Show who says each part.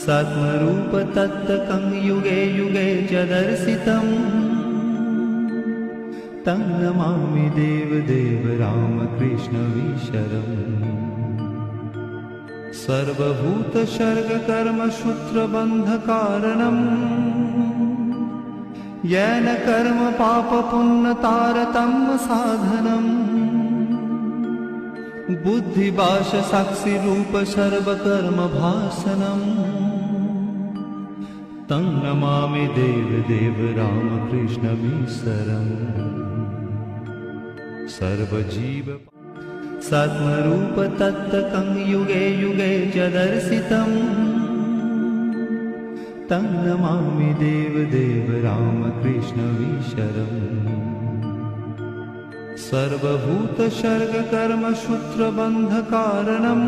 Speaker 1: सात्मरूप तत्तकं युगे युगे च दर्शितम् तं नमामि देवदेव रामकृष्णवीशरम् सर्वभूतसर्गकर्मसूत्रबन्धकारणम् येन कर्म पापपुण्यतारतम्य साधनम् बुद्धिभाष साक्षिरूप सर्वकर्मभासनम् तं नमामि देवदेव रामकृष्णवीशरम् सर्वजीव सात्मरूप तत्तकं युगे युगे च दर्शितम् तं नमामि देवदेव रामकृष्णवीशरम् सर्वभूतसर्गकर्मसूत्रबन्धकारणम्